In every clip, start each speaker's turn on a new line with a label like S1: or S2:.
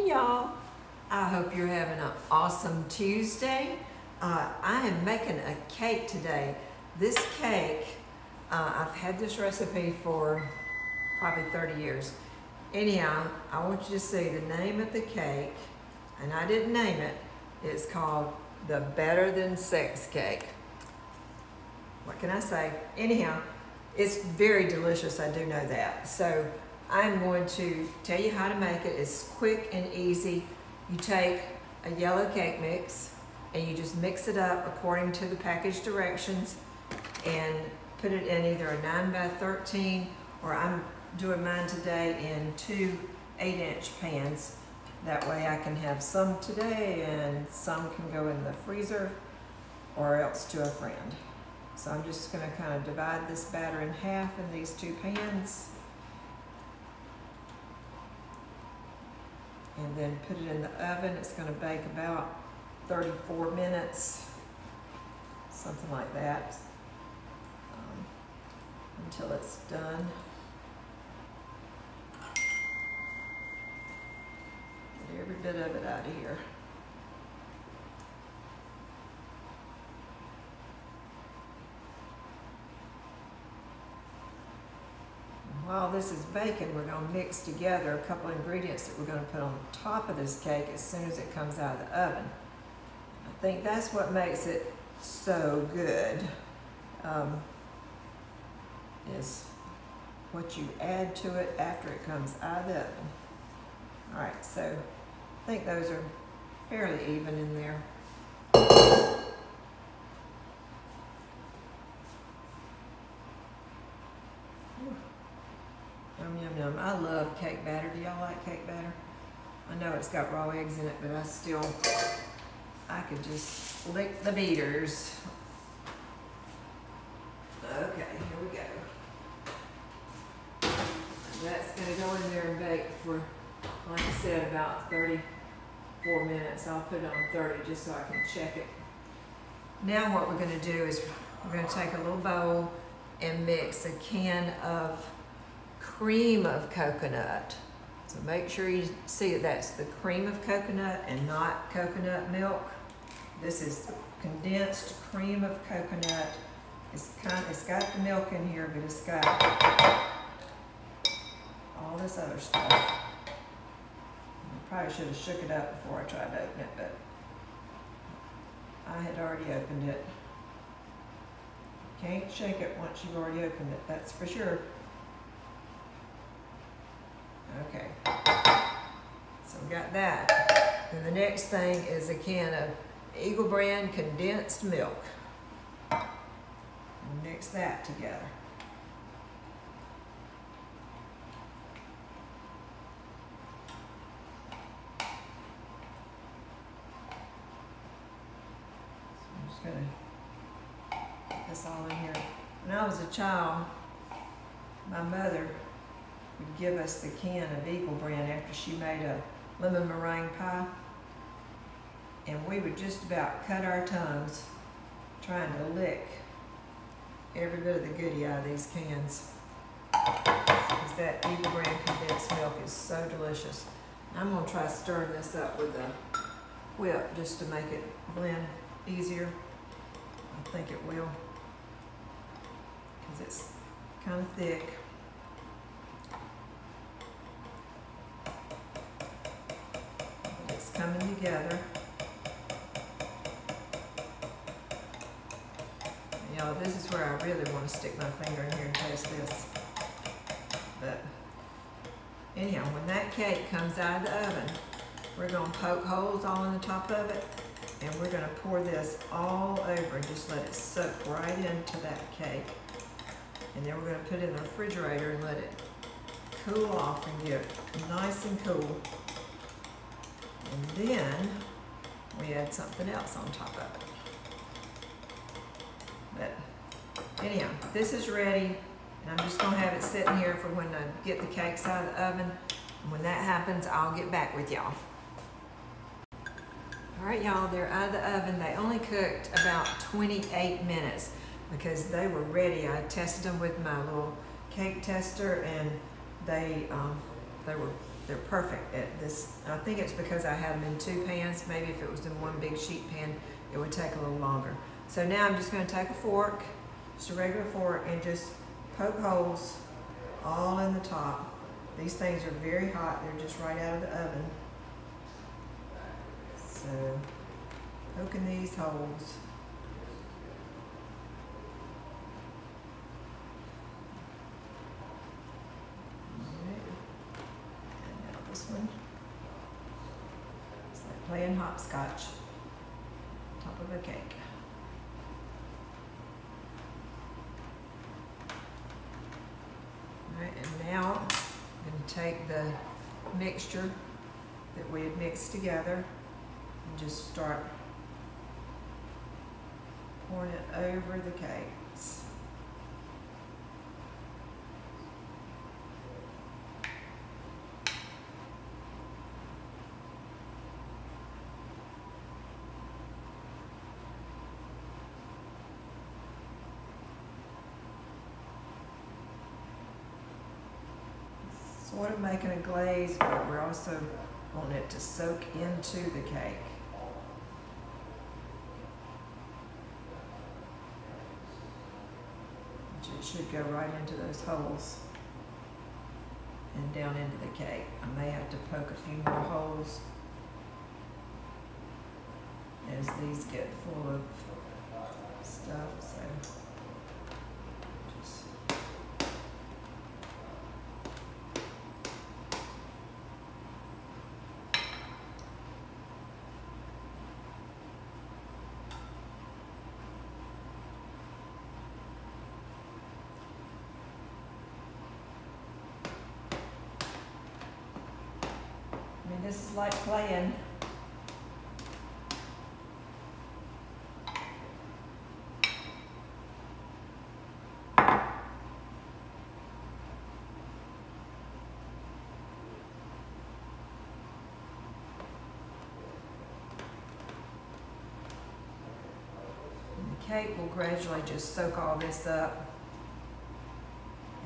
S1: y'all. I hope you're having an awesome Tuesday. I am making a cake today. This cake, I've had this recipe for probably 30 years. Anyhow, I want you to see the name of the cake, and I didn't name it. It's called the Better Than Sex Cake. What can I say? Anyhow, it's very delicious, I do know that. So I'm going to tell you how to make it. It's quick and easy. You take a yellow cake mix and you just mix it up according to the package directions and put it in either a 9 by 13 or I'm doing mine today in 2 8-inch pans. That way I can have some today and some can go in the freezer or else to a friend. So I'm just going to kind of divide this batter in half in these 2 pans. And then put it in the oven. It's going to bake about 34 minutes, something like that, until it's done. Get every bit of it out of here. While this is baking, we're going to mix together a couple of ingredients that we're going to put on top of this cake as soon as it comes out of the oven. I think that's what makes it so good, is what you add to it after it comes out of the oven. All right, so I think those are fairly even in there. Yum, yum, yum. I love cake batter. Do y'all like cake batter? I know it's got raw eggs in it, but I could just lick the beaters. Okay, here we go. That's going to go in there and bake for, like I said, about 34 minutes. I'll put it on 30 just so I can check it. Now what we're going to do is we're going to take a little bowl and mix a can of cream of coconut. So make sure you see that that's the cream of coconut and not coconut milk. This is condensed cream of coconut. It's got the milk in here, but it's got all this other stuff. I probably should have shook it up before I tried to open it, but I had already opened it. Can't shake it once you've already opened it, that's for sure. Okay, so we got that. And the next thing is a can of Eagle brand condensed milk. And mix that together. So I'm just going to put this all in here. When I was a child, my mother would give us the can of Eagle brand after she made a lemon meringue pie. And we would just about cut our tongues trying to lick every bit of the goodie out of these cans. Because that Eagle brand condensed milk is so delicious. I'm going to try stirring this up with a whip just to make it blend easier. I think it will, because it's kind of thick. It's coming together. You know, this is where I really want to stick my finger in here and taste this. But anyhow, when that cake comes out of the oven, we're going to poke holes all in the top of it, and we're going to pour this all over and just let it soak right into that cake. And then we're going to put it in the refrigerator and let it cool off and get nice and cool. And then we add something else on top of it. But anyhow, this is ready, and I'm just going to have it sitting here for when I get the cakes out of the oven. And when that happens, I'll get back with y'all. All right, y'all, they're out of the oven. They only cooked about 28 minutes because they were ready. I tested them with my little cake tester, and they were they're perfect at this. I think it's because I had them in 2 pans. Maybe if it was in one big sheet pan, it would take a little longer. So now I'm just going to take a fork, just a regular fork, and just poke holes all in the top. These things are very hot. They're just right out of the oven. So poking these holes. One. It's like playing hopscotch, top of a cake. All right, and now I'm going to take the mixture that we had mixed together and just start pouring it over the cakes. Sort of making a glaze, but we're also wanting it to soak into the cake. It should go right into those holes and down into the cake. I may have to poke a few more holes as these get full of stuff. So just this is like playing. And the cake will gradually just soak all this up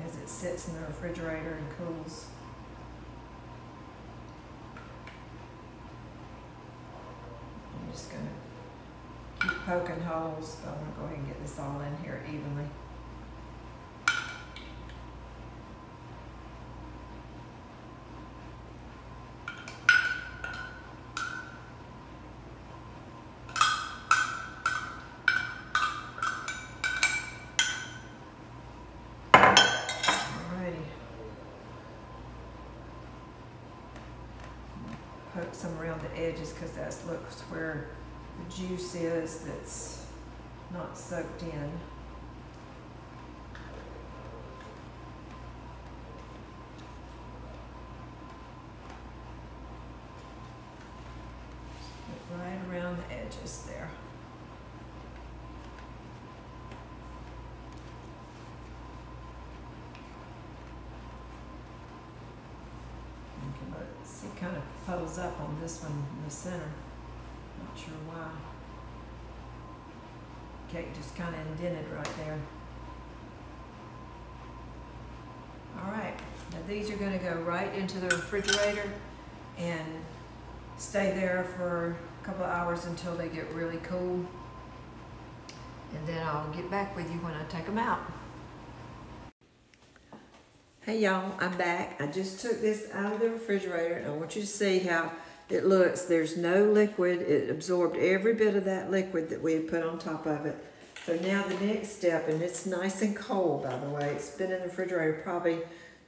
S1: as it sits in the refrigerator and cools. I'm just going to keep poking holes, but I'm going to go ahead and get this all in here evenly. Alrighty. Poke some around the edges because that's looks where the juice is that's not soaked in. Right around the edges there. See, it kind of puddles up on this one in the center. Not sure why. Cake just kind of indented right there. All right, now these are going to go right into the refrigerator and stay there for a couple of hours until they get really cool. And then I'll get back with you when I take them out. Hey y'all, I'm back. I just took this out of the refrigerator and I want you to see how it looks. There's no liquid. It absorbed every bit of that liquid that we had put on top of it. So now the next step, and it's nice and cold by the way. It's been in the refrigerator probably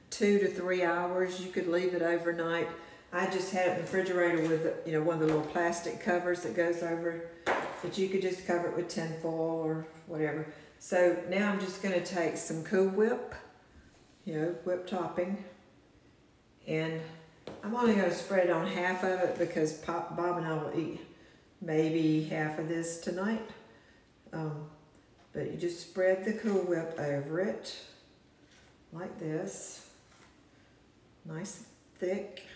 S1: 2 to 3 hours. You could leave it overnight. I just had it in the refrigerator with, you know, one of the little plastic covers that goes over, but you could just cover it with tinfoil or whatever. So now I'm just going to take some Cool Whip, you know, whipped topping, and I'm only going to spread on half of it because Bob and I will eat maybe half of this tonight. But you just spread the Cool Whip over it like this, nice thick.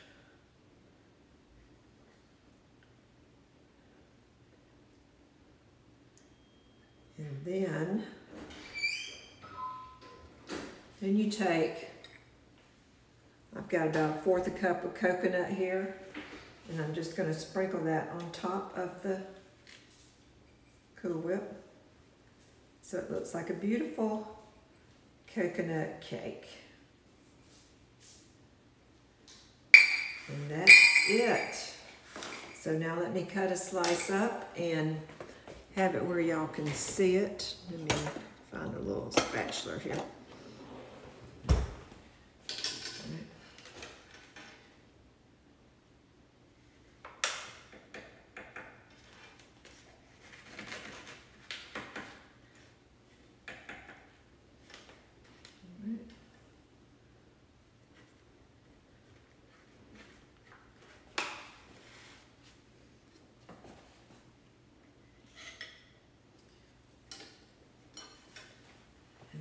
S1: And then you take, I I've got about 1/4 cup of coconut here, and I'm just going to sprinkle that on top of the Cool Whip. So it looks like a beautiful coconut cake. And that's it. So now let me cut a slice up and have it where y'all can see it. Let me find a little spatula here.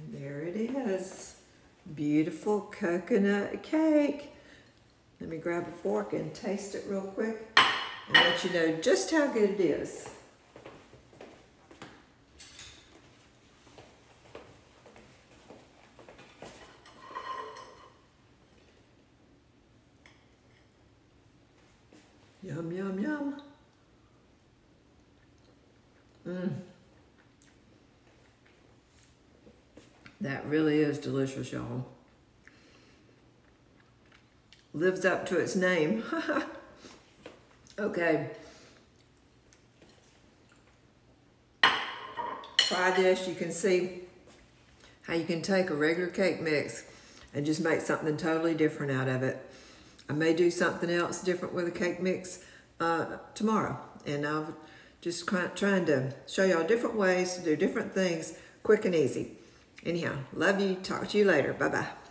S1: There it is, beautiful coconut cake. Let me grab a fork and taste it real quick and let you know just how good it is. Yum, yum, yum. That really is delicious, y'all. Lives up to its name. Okay. Try this. You can see how you can take a regular cake mix and just make something totally different out of it. I may do something else different with a cake mix tomorrow. And I'm just trying to show y'all different ways to do different things quick and easy. Anyhow, love you. Talk to you later. Bye-bye.